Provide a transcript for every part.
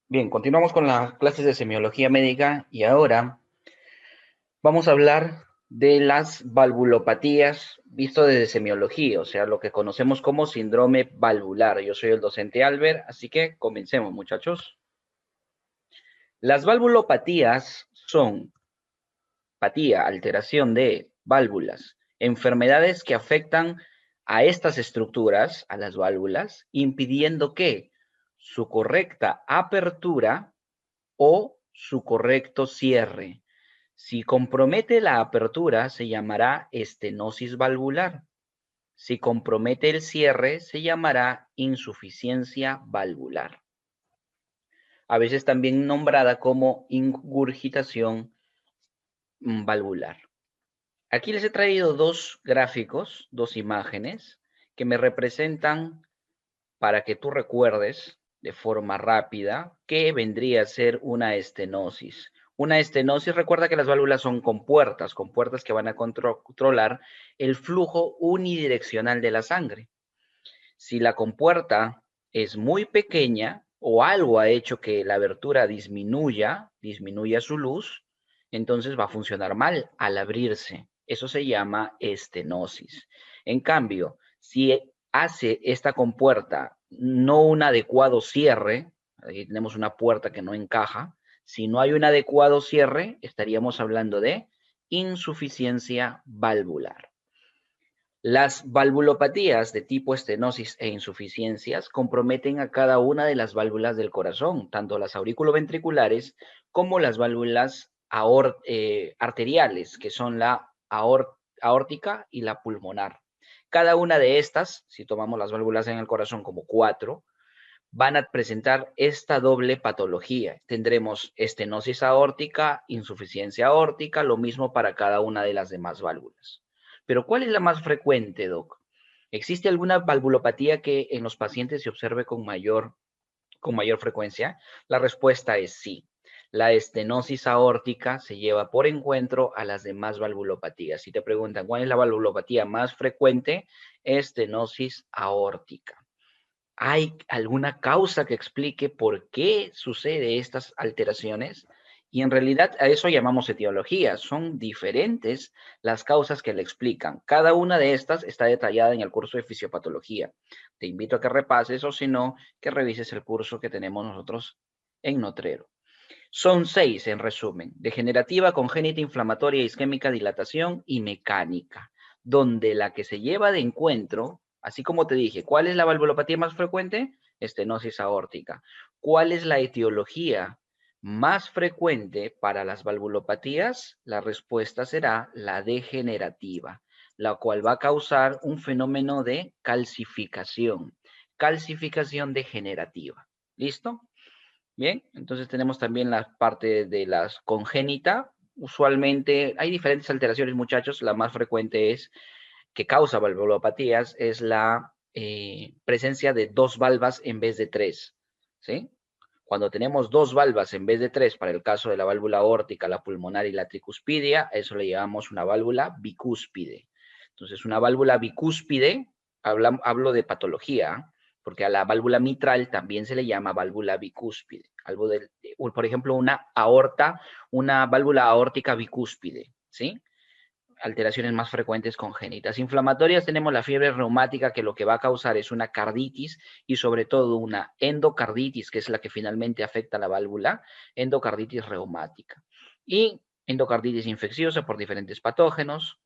Bien, continuamos con las clases de semiología médica y ahora vamos a hablar de las valvulopatías visto desde semiología, o sea, lo que conocemos como síndrome valvular. Yo soy el docente Albert, así que comencemos, muchachos. Las valvulopatías son alteración de válvulas, enfermedades que afectan a estas estructuras, a las válvulas, impidiendo que su correcta apertura o su correcto cierre. Si compromete la apertura, se llamará estenosis valvular. Si compromete el cierre, se llamará insuficiencia valvular. A veces también nombrada como ingurgitación valvular. Aquí les he traído dos gráficos, dos imágenes, que me representan para que tú recuerdes de forma rápida qué vendría a ser una estenosis. Una estenosis, recuerda que las válvulas son compuertas que van a controlar el flujo unidireccional de la sangre. Si la compuerta es muy pequeña o algo ha hecho que la abertura disminuya su luz, entonces va a funcionar mal al abrirse. Eso se llama estenosis. En cambio, si hace esta compuerta no un adecuado cierre, aquí tenemos una puerta que no encaja, si no hay un adecuado cierre, estaríamos hablando de insuficiencia valvular. Las valvulopatías de tipo estenosis e insuficiencias comprometen a cada una de las válvulas del corazón, tanto las auriculoventriculares como las válvulas arteriales, que son la aórtica y la pulmonar. Cada una de estas, si tomamos las válvulas en el corazón como 4, van a presentar esta doble patología. Tendremos estenosis aórtica, insuficiencia aórtica, lo mismo para cada una de las demás válvulas. Pero ¿cuál es la más frecuente, Doc? ¿Existe alguna valvulopatía que en los pacientes se observe con mayor frecuencia? La respuesta es sí. La estenosis aórtica se lleva por encuentro a las demás valvulopatías. Si te preguntan cuál es la valvulopatía más frecuente, estenosis aórtica. ¿Hay alguna causa que explique por qué sucede estas alteraciones? Y en realidad a eso llamamos etiología. Son diferentes las causas que le explican. Cada una de estas está detallada en el curso de fisiopatología. Te invito a que repases o si no, que revises el curso que tenemos nosotros en Notrero. Son 6 en resumen: degenerativa, congénita, inflamatoria, isquémica, dilatación y mecánica, donde la que se lleva de encuentro, así como te dije, ¿cuál es la valvulopatía más frecuente? Estenosis aórtica. ¿Cuál es la etiología más frecuente para las valvulopatías? La respuesta será la degenerativa, la cual va a causar un fenómeno de calcificación degenerativa. ¿Listo? Bien, entonces tenemos también la parte de las congénita. Usualmente hay diferentes alteraciones, muchachos. La más frecuente es que causa valvulopatías es la presencia de 2 valvas en vez de 3, ¿sí? Cuando tenemos 2 valvas en vez de 3, para el caso de la válvula aórtica, la pulmonar y la tricuspidia, eso le llamamos una válvula bicúspide. Entonces, una válvula bicúspide, hablo de patología, porque a la válvula mitral también se le llama válvula bicúspide. Por ejemplo, una válvula aórtica bicúspide, ¿sí? Alteraciones más frecuentes congénitas. Inflamatorias tenemos la fiebre reumática, que lo que va a causar es una carditis y sobre todo una endocarditis, que es la que finalmente afecta a la válvula, endocarditis reumática. Y endocarditis infecciosa por diferentes patógenos,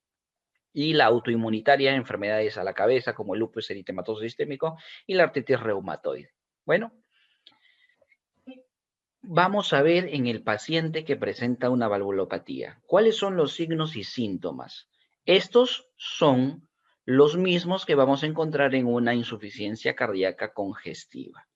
y la autoinmunitaria, enfermedades a la cabeza como el lupus eritematoso sistémico y la artritis reumatoide. Bueno, vamos a ver en el paciente que presenta una valvulopatía, ¿cuáles son los signos y síntomas? Estos son los mismos que vamos a encontrar en una insuficiencia cardíaca congestiva.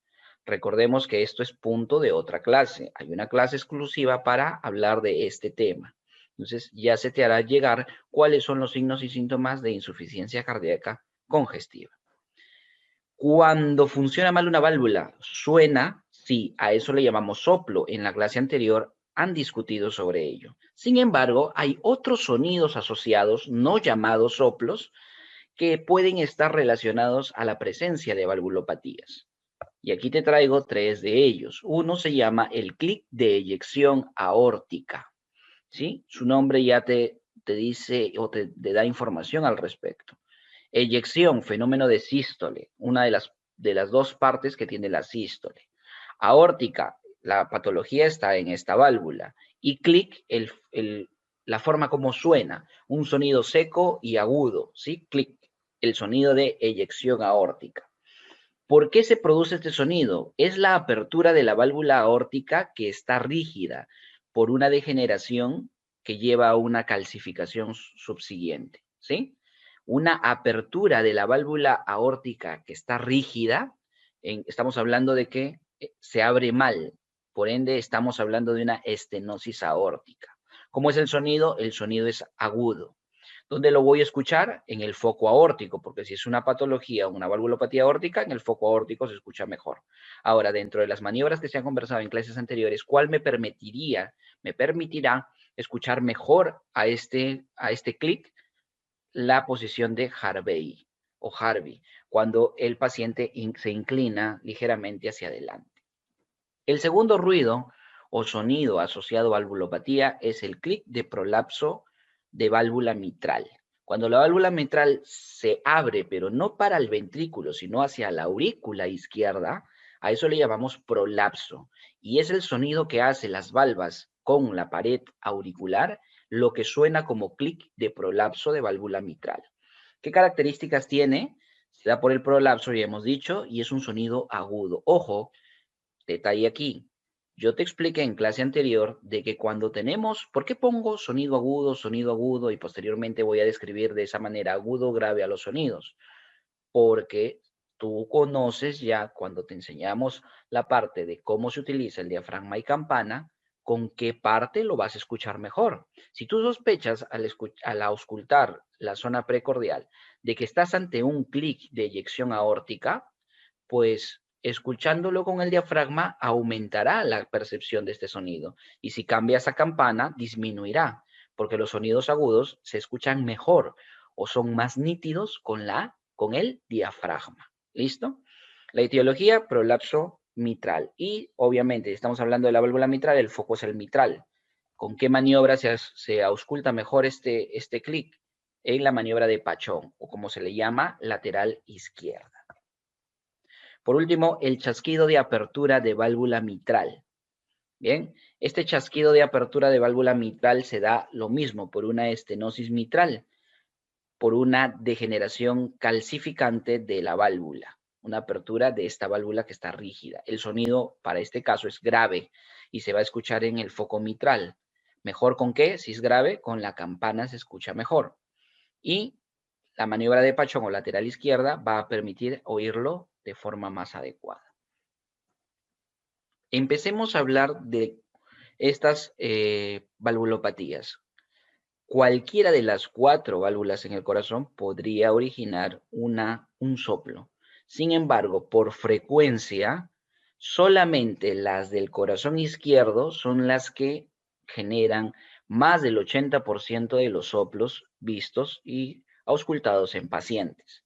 Recordemos que esto es punto de otra clase. Hay una clase exclusiva para hablar de este tema. Entonces, ya se te hará llegar cuáles son los signos y síntomas de insuficiencia cardíaca congestiva. Cuando funciona mal una válvula, suena, sí, a eso le llamamos soplo. En la clase anterior han discutido sobre ello. Sin embargo, hay otros sonidos asociados, no llamados soplos, que pueden estar relacionados a la presencia de valvulopatías. Y aquí te traigo 3 de ellos. Uno se llama el clic de eyección aórtica, ¿sí? Su nombre ya te dice o te da información al respecto. Eyección, fenómeno de sístole, una de las dos partes que tiene la sístole. Aórtica, la patología está en esta válvula. Y clic, la forma como suena, un sonido seco y agudo, ¿sí? Clic, el sonido de eyección aórtica. ¿Por qué se produce este sonido? Es la apertura de la válvula aórtica que está rígida por una degeneración que lleva a una calcificación subsiguiente, ¿sí? Una apertura de la válvula aórtica que está rígida, estamos hablando de que se abre mal, por ende estamos hablando de una estenosis aórtica. ¿Cómo es el sonido? El sonido es agudo. ¿Dónde lo voy a escuchar? En el foco aórtico, porque si es una patología o una valvulopatía aórtica, en el foco aórtico se escucha mejor. Ahora, dentro de las maniobras que se han conversado en clases anteriores, ¿cuál me permitirá escuchar mejor a este clic? La posición de Harvey o Harvey, cuando el paciente se inclina ligeramente hacia adelante. El segundo ruido o sonido asociado a valvulopatía es el clic de prolapso de válvula mitral. Cuando la válvula mitral se abre, pero no para el ventrículo, sino hacia la aurícula izquierda, a eso le llamamos prolapso. Y es el sonido que hace las valvas con la pared auricular, lo que suena como clic de prolapso de válvula mitral. ¿Qué características tiene? Se da por el prolapso, ya hemos dicho, y es un sonido agudo. Ojo, detalle aquí. Yo te expliqué en clase anterior de que cuando tenemos, ¿por qué pongo sonido agudo y posteriormente voy a describir de esa manera agudo, grave a los sonidos? Porque tú conoces ya cuando te enseñamos la parte de cómo se utiliza el diafragma y campana, con qué parte lo vas a escuchar mejor. Si tú sospechas al auscultar la zona precordial de que estás ante un clic de eyección aórtica, pues escuchándolo con el diafragma aumentará la percepción de este sonido. Y si cambias a campana, disminuirá, porque los sonidos agudos se escuchan mejor o son más nítidos con el diafragma. ¿Listo? La etiología, prolapso mitral. Y obviamente, estamos hablando de la válvula mitral, el foco es el mitral. ¿Con qué maniobra se ausculta mejor este clic? En la maniobra de Pachón, o como se le llama, lateral izquierda. Por último, el chasquido de apertura de válvula mitral. Bien, este chasquido de apertura de válvula mitral se da lo mismo por una estenosis mitral, por una degeneración calcificante de la válvula, una apertura de esta válvula que está rígida. El sonido para este caso es grave y se va a escuchar en el foco mitral. ¿Mejor con qué? Si es grave, con la campana se escucha mejor. Y la maniobra de Pachón o lateral izquierda va a permitir oírlo de forma más adecuada. Empecemos a hablar de estas valvulopatías. Cualquiera de las 4 válvulas en el corazón podría originar un soplo. Sin embargo, por frecuencia, solamente las del corazón izquierdo son las que generan más del 80% de los soplos vistos y auscultados en pacientes.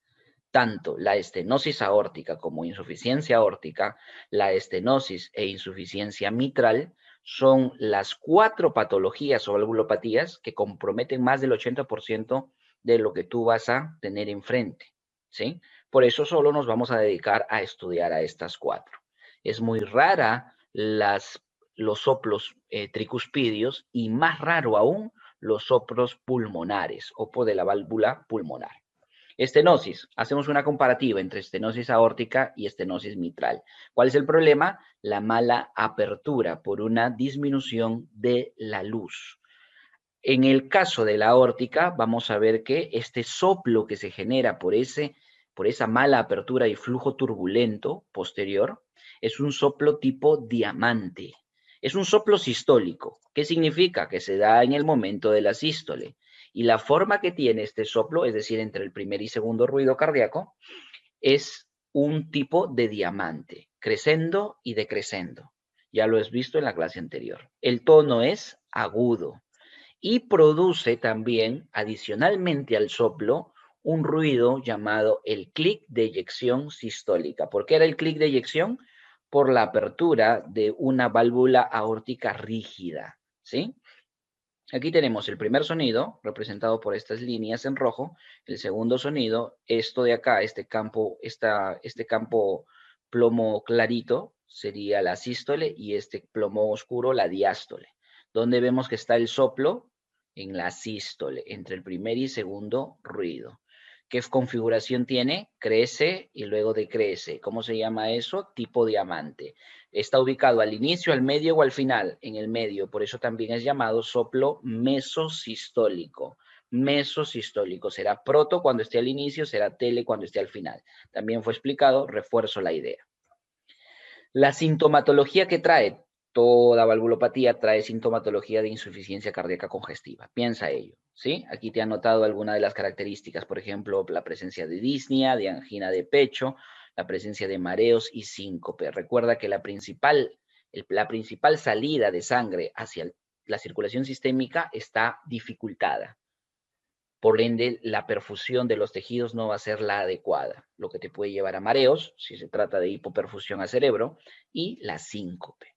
Tanto la estenosis aórtica como insuficiencia aórtica, la estenosis e insuficiencia mitral son las 4 patologías o valvulopatías que comprometen más del 80% de lo que tú vas a tener enfrente, ¿sí? Por eso solo nos vamos a dedicar a estudiar a estas 4. Es muy rara los soplos tricuspidios y más raro aún los soplos pulmonares o de la válvula pulmonar. Estenosis. Hacemos una comparativa entre estenosis aórtica y estenosis mitral. ¿Cuál es el problema? La mala apertura por una disminución de la luz. En el caso de la aórtica, vamos a ver que este soplo que se genera por esa mala apertura y flujo turbulento posterior es un soplo tipo diamante. Es un soplo sistólico. ¿Qué significa? Que se da en el momento de la sístole. Y la forma que tiene este soplo, es decir, entre el primer y segundo ruido cardíaco, es un tipo de diamante, crescendo y decrescendo. Ya lo has visto en la clase anterior. El tono es agudo y produce también, adicionalmente al soplo, un ruido llamado el clic de eyección sistólica. ¿Por qué era el clic de eyección? Por la apertura de una válvula aórtica rígida, ¿sí? Aquí tenemos el primer sonido, representado por estas líneas en rojo. El segundo sonido, esto de acá, este campo plomo clarito, sería la sístole, y este plomo oscuro, la diástole. ¿Dónde vemos que está el soplo? En la sístole, entre el primer y segundo ruido. ¿Qué configuración tiene? Crece y luego decrece. ¿Cómo se llama eso? Tipo diamante. Está ubicado al inicio, al medio o al final, en el medio. Por eso también es llamado soplo mesosistólico. Mesosistólico. Será proto cuando esté al inicio, será tele cuando esté al final. También fue explicado, refuerzo la idea. La sintomatología que trae toda valvulopatía trae sintomatología de insuficiencia cardíaca congestiva. Piensa ello, ¿sí? Aquí te he anotado algunas de las características, por ejemplo, la presencia de disnea, de angina de pecho, la presencia de mareos y síncope. Recuerda que la principal salida de sangre hacia la circulación sistémica está dificultada. Por ende, la perfusión de los tejidos no va a ser la adecuada, lo que te puede llevar a mareos, si se trata de hipoperfusión al cerebro, y la síncope.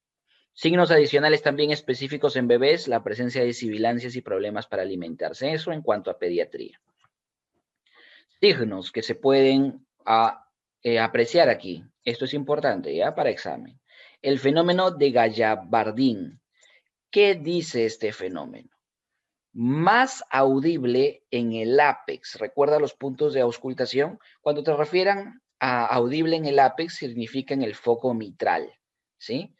Signos adicionales también específicos en bebés, la presencia de sibilancias y problemas para alimentarse. Eso en cuanto a pediatría. Signos que se pueden apreciar aquí. Esto es importante, ¿ya? Para examen. El fenómeno de Gallavardín. ¿Qué dice este fenómeno? Más audible en el ápex. ¿Recuerda los puntos de auscultación? Cuando te refieran a audible en el ápex, significa en el foco mitral, ¿sí?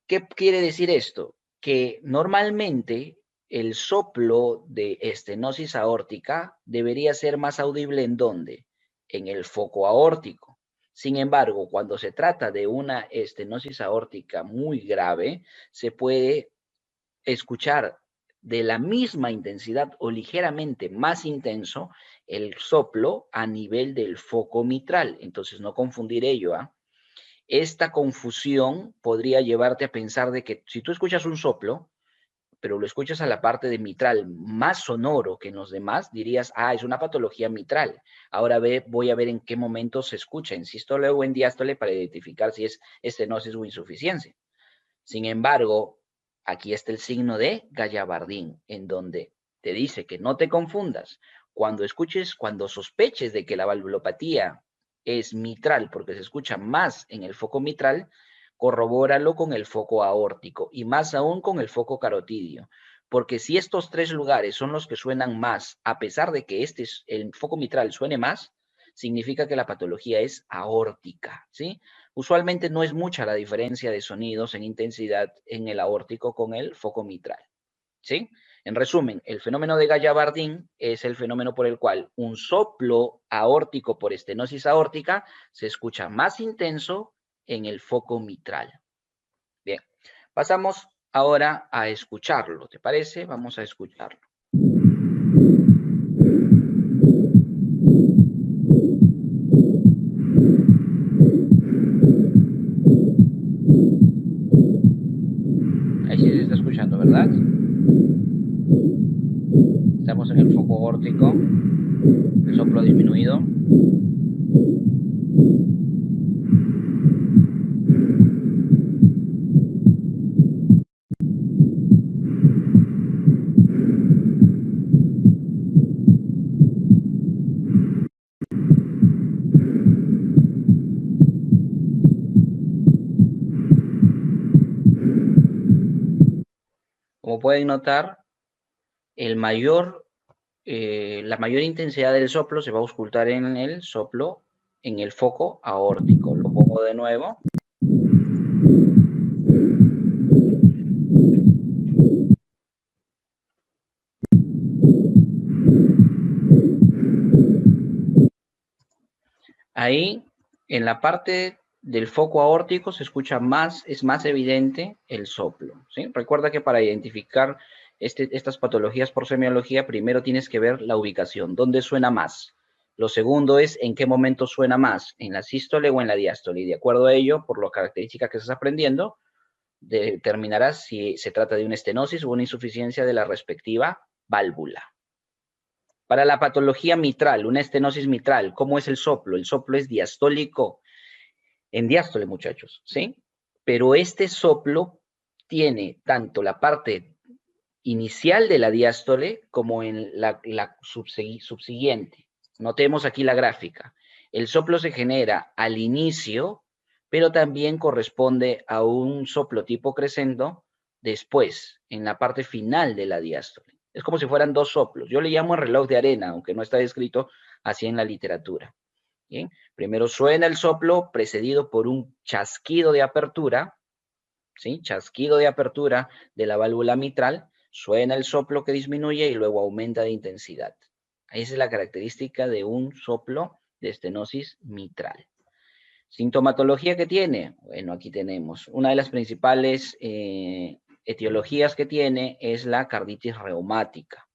¿Qué quiere decir esto? Que normalmente el soplo de estenosis aórtica debería ser más audible ¿en dónde? En el foco aórtico. Sin embargo, cuando se trata de una estenosis aórtica muy grave, se puede escuchar de la misma intensidad o ligeramente más intenso el soplo a nivel del foco mitral. Entonces, no confundir ello, ¿ah? Esta confusión podría llevarte a pensar de que si tú escuchas un soplo, pero lo escuchas a la parte de mitral más sonoro que en los demás, dirías, ah, es una patología mitral. Ahora voy a ver en qué momento se escucha, en sístole o en diástole, para identificar si es estenosis o insuficiencia. Sin embargo, aquí está el signo de Gallavardín, en donde te dice que no te confundas. Cuando sospeches de que la valvulopatía es mitral, porque se escucha más en el foco mitral, corrobóralo con el foco aórtico y más aún con el foco carotidio. Porque si estos tres lugares son los que suenan más, a pesar de que el foco mitral suene más, significa que la patología es aórtica, ¿sí? Usualmente no es mucha la diferencia de sonidos en intensidad en el aórtico con el foco mitral, ¿sí? En resumen, el fenómeno de Gallavardín es el fenómeno por el cual un soplo aórtico por estenosis aórtica se escucha más intenso en el foco mitral. Bien, pasamos ahora a escucharlo, ¿te parece? Vamos a escucharlo. Ahí sí se está escuchando, ¿verdad? Estamos en el foco aórtico, el soplo disminuido. Como pueden notar, la mayor intensidad del soplo se va a auscultar en el soplo, en el foco aórtico. Lo pongo de nuevo. Ahí, en la parte del foco aórtico se escucha más, es más evidente el soplo, ¿sí? Recuerda que para identificar estas patologías por semiología, primero tienes que ver la ubicación, dónde suena más. Lo segundo es en qué momento suena más, en la sístole o en la diástole. Y de acuerdo a ello, por las características que estás aprendiendo, determinarás si se trata de una estenosis o una insuficiencia de la respectiva válvula. Para la patología mitral, una estenosis mitral, ¿cómo es el soplo? El soplo es diastólico en diástole, muchachos, ¿sí? Pero este soplo tiene tanto la parte inicial de la diástole como en la subsiguiente. Notemos aquí la gráfica. El soplo se genera al inicio, pero también corresponde a un soplo tipo crescendo después, en la parte final de la diástole. Es como si fueran dos soplos. Yo le llamo el reloj de arena, aunque no está descrito así en la literatura. ¿Bien? Primero suena el soplo precedido por un chasquido de apertura, ¿sí? Chasquido de apertura de la válvula mitral, suena el soplo que disminuye y luego aumenta de intensidad. Esa es la característica de un soplo de estenosis mitral. ¿Sintomatología que tiene? Bueno, aquí tenemos. Una de las principales etiologías que tiene es la carditis reumática.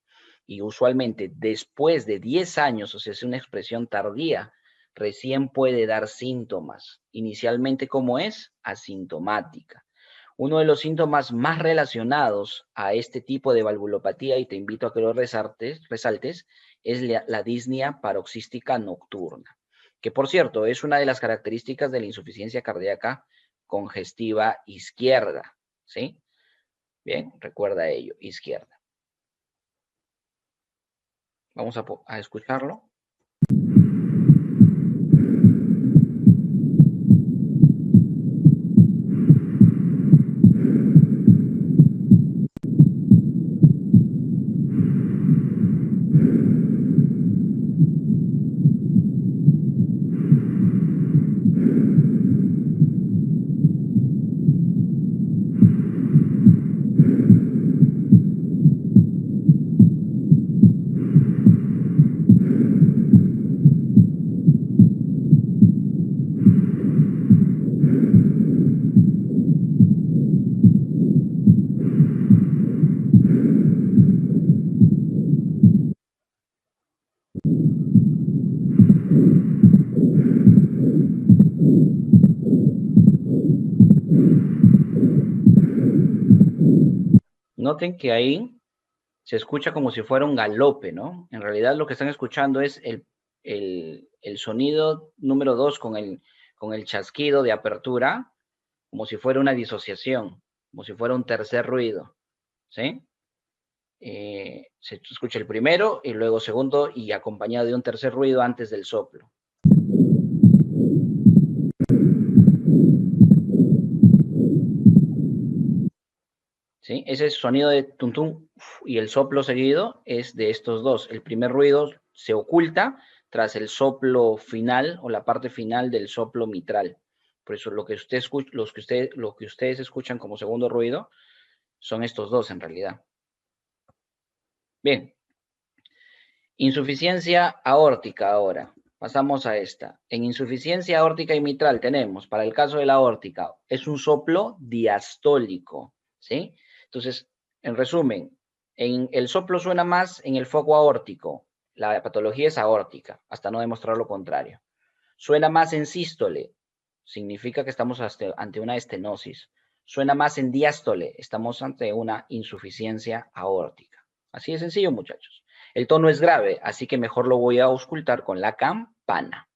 Y usualmente después de 10 años, o sea, es una expresión tardía, recién puede dar síntomas. Inicialmente, ¿cómo es? Asintomática. Uno de los síntomas más relacionados a este tipo de valvulopatía, y te invito a que lo resaltes, es la disnea paroxística nocturna, que por cierto es una de las características de la insuficiencia cardíaca congestiva izquierda, ¿sí? Bien, recuerda ello, izquierda. Vamos a escucharlo. Noten que ahí se escucha como si fuera un galope, ¿no? En realidad lo que están escuchando es el sonido número 2 con el chasquido de apertura, como si fuera una disociación, como si fuera un tercer ruido, ¿sí? Se escucha el primero y luego segundo y acompañado de un tercer ruido antes del soplo. ¿Sí? Ese sonido de tum tum y el soplo seguido es de estos dos. El primer ruido se oculta tras el soplo final o la parte final del soplo mitral. Por eso lo que ustedes escuchan como segundo ruido son estos dos en realidad. Bien. Insuficiencia aórtica ahora. Pasamos a esta. En insuficiencia aórtica y mitral tenemos, para el caso de la aórtica, es un soplo diastólico, ¿sí? Entonces, en resumen, el soplo suena más en el foco aórtico. La patología es aórtica, hasta no demostrar lo contrario. Suena más en sístole, significa que estamos ante una estenosis. Suena más en diástole, estamos ante una insuficiencia aórtica. Así de sencillo, muchachos. El tono es grave, así que mejor lo voy a auscultar con la campana.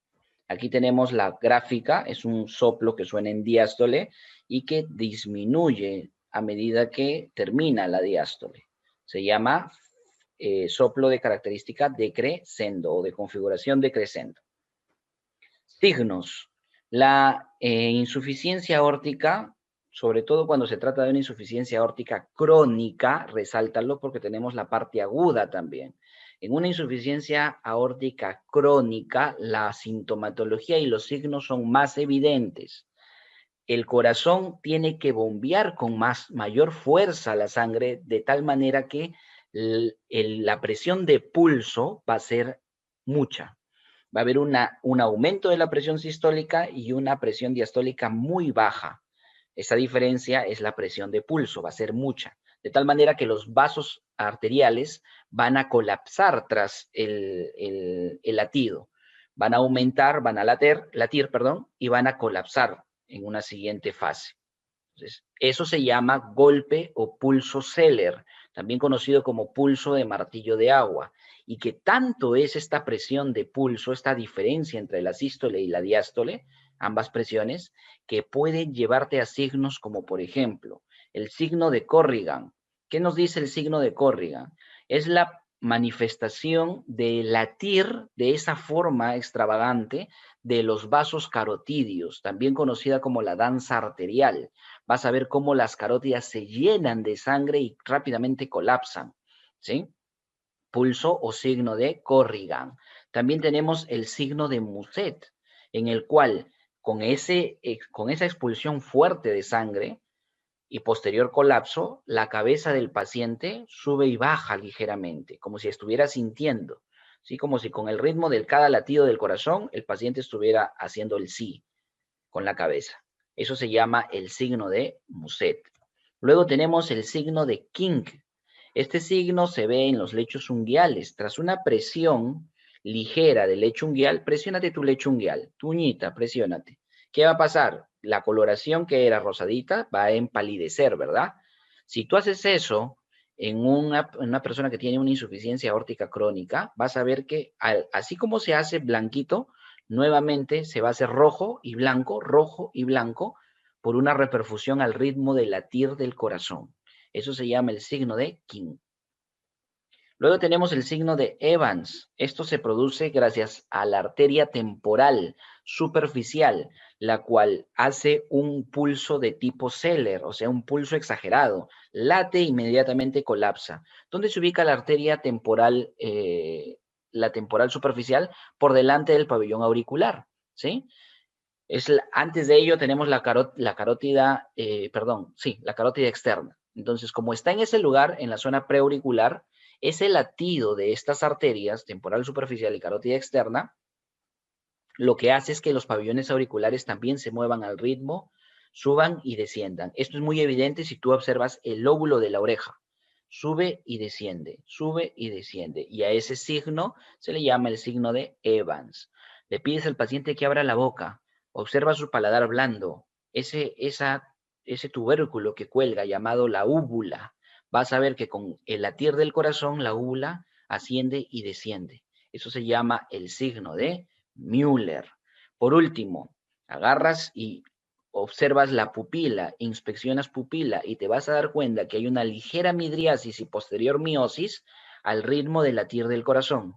Aquí tenemos la gráfica, es un soplo que suena en diástole y que disminuye a medida que termina la diástole. Se llama soplo de característica decrescendo o de configuración decrescendo. Signos. La insuficiencia aórtica, sobre todo cuando se trata de una insuficiencia aórtica crónica, resáltalo porque tenemos la parte aguda también. En una insuficiencia aórtica crónica, la sintomatología y los signos son más evidentes. El corazón tiene que bombear con mayor fuerza la sangre, de tal manera que la presión de pulso va a ser mucha. Va a haber un aumento de la presión sistólica y una presión diastólica muy baja. Esa diferencia es la presión de pulso, va a ser mucha. De tal manera que los vasos arteriales van a colapsar tras el latido. Van a aumentar, van a latir, y van a colapsar en una siguiente fase. Entonces, eso se llama golpe o pulso Zeller. también conocido como pulso de martillo de agua, y que tanto es esta presión de pulso, esta diferencia entre la sístole y la diástole, ambas presiones, que pueden llevarte a signos como, por ejemplo, el signo de Corrigan. ¿Qué nos dice el signo de Corrigan? Es la manifestación de latir de esa forma extravagante de los vasos carotídeos, también conocida como la danza arterial. Vas a ver cómo las carótidas se llenan de sangre y rápidamente colapsan, ¿sí? Pulso o signo de Corrigan. También tenemos el signo de Muset, en el cual con esa expulsión fuerte de sangre y posterior colapso, la cabeza del paciente sube y baja ligeramente, como si estuviera sintiendo, ¿sí? Como si con el ritmo de cada latido del corazón el paciente estuviera haciendo el sí con la cabeza. Eso se llama el signo de Muset. Luego tenemos el signo de King. Este signo se ve en los lechos unguiales. Tras una presión ligera del lecho unguial, presiónate tu lecho unguial, tu uñita, presiónate. ¿Qué va a pasar? La coloración que era rosadita va a empalidecer, ¿verdad? Si tú haces eso en una persona que tiene una insuficiencia aórtica crónica, vas a ver que así como se hace blanquito, nuevamente se va a hacer rojo y blanco, por una reperfusión al ritmo del latir del corazón. Eso se llama el signo de King. Luego tenemos el signo de Evans. Esto se produce gracias a la arteria temporal superficial, la cual hace un pulso de tipo Seller, o sea, un pulso exagerado. Late e inmediatamente colapsa. ¿Dónde se ubica la arteria temporal, la temporal superficial? Por delante del pabellón auricular, ¿sí? Antes de ello tenemos la carótida externa. Entonces, como está en ese lugar, en la zona preauricular, ese latido de estas arterias, temporal superficial y carótida externa, lo que hace es que los pabellones auriculares también se muevan al ritmo, suban y desciendan. Esto es muy evidente si tú observas el lóbulo de la oreja. Sube y desciende, sube y desciende. Y a ese signo se le llama el signo de Evans. Le pides al paciente que abra la boca, observa su paladar blando, ese tubérculo que cuelga llamado la úvula. Vas a ver que con el latir del corazón la úvula asciende y desciende. Eso se llama el signo de Müller. Por último, agarras y observas la pupila, inspeccionas pupila y te vas a dar cuenta que hay una ligera midriasis y posterior miosis al ritmo del latir del corazón.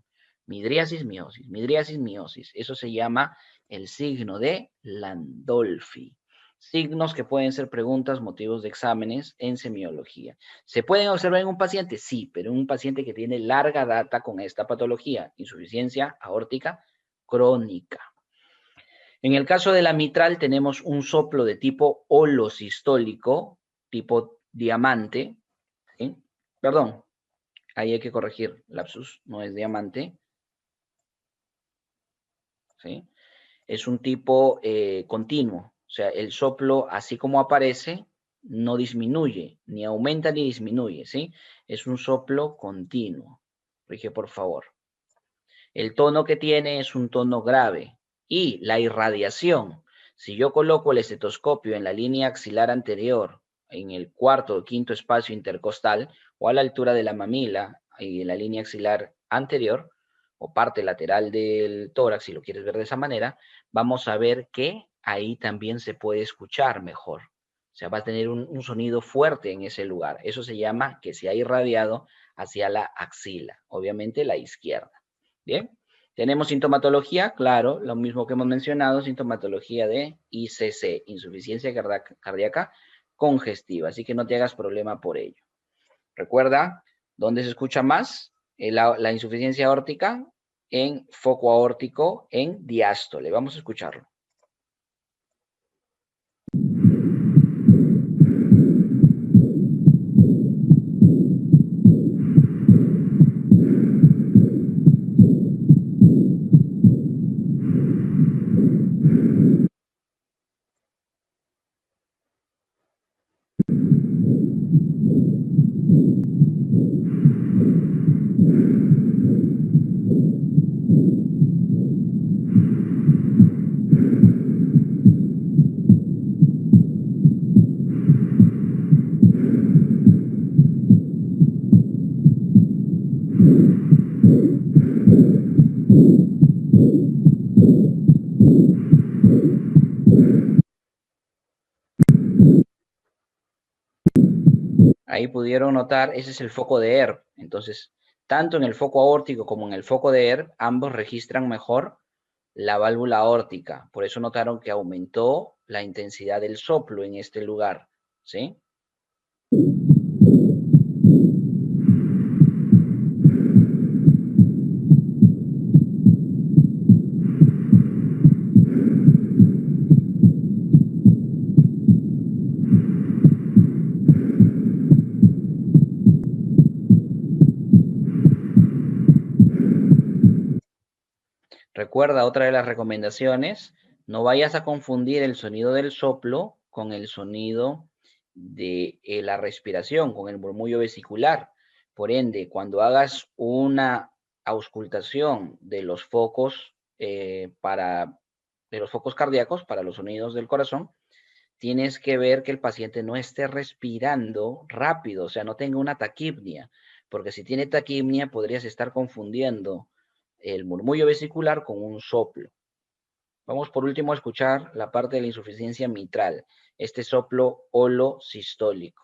Midriasis, miosis, midriasis, miosis. Eso se llama el signo de Landolfi. Signos que pueden ser preguntas, motivos de exámenes en semiología. ¿Se pueden observar en un paciente? Sí, pero en un paciente que tiene larga data con esta patología, insuficiencia aórtica crónica. En el caso de la mitral tenemos un soplo de tipo holosistólico, tipo diamante, ¿sí? Perdón, ahí hay que corregir, lapsus, no es diamante, ¿sí? Es un tipo continuo, o sea, el soplo así como aparece no disminuye, ni aumenta ni disminuye, ¿sí? Es un soplo continuo. Corrige, por favor. El tono que tiene es un tono grave. Y la irradiación. Si yo coloco el estetoscopio en la línea axilar anterior, en el cuarto o quinto espacio intercostal, o a la altura de la mamila, y en la línea axilar anterior, o parte lateral del tórax, si lo quieres ver de esa manera, vamos a ver que ahí también se puede escuchar mejor. O sea, va a tener un sonido fuerte en ese lugar. Eso se llama que se ha irradiado hacia la axila, obviamente la izquierda. Bien, tenemos sintomatología, claro, lo mismo que hemos mencionado, sintomatología de ICC, insuficiencia cardíaca congestiva, así que no te hagas problema por ello. Recuerda, ¿dónde se escucha más? La insuficiencia aórtica en foco aórtico en diástole. Vamos a escucharlo. Ahí pudieron notar, ese es el foco de ERP. Entonces, tanto en el foco aórtico como en el foco de ERP, ambos registran mejor la válvula aórtica. Por eso notaron que aumentó la intensidad del soplo en este lugar, ¿sí? Recuerda, otra de las recomendaciones, no vayas a confundir el sonido del soplo con el sonido de la respiración, con el murmullo vesicular. Por ende, cuando hagas una auscultación de los focos de los focos cardíacos para los sonidos del corazón, tienes que ver que el paciente no esté respirando rápido, o sea, no tenga una taquipnia, porque si tiene taquipnia podrías estar confundiendo el murmullo vesicular con un soplo. Vamos por último a escuchar la parte de la insuficiencia mitral, este soplo holosistólico.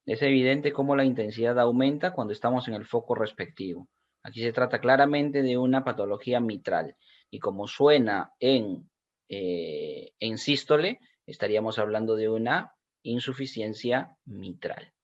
Es evidente cómo la intensidad aumenta cuando estamos en el foco respectivo. Aquí se trata claramente de una patología mitral. Y como suena en sístole, estaríamos hablando de una insuficiencia mitral.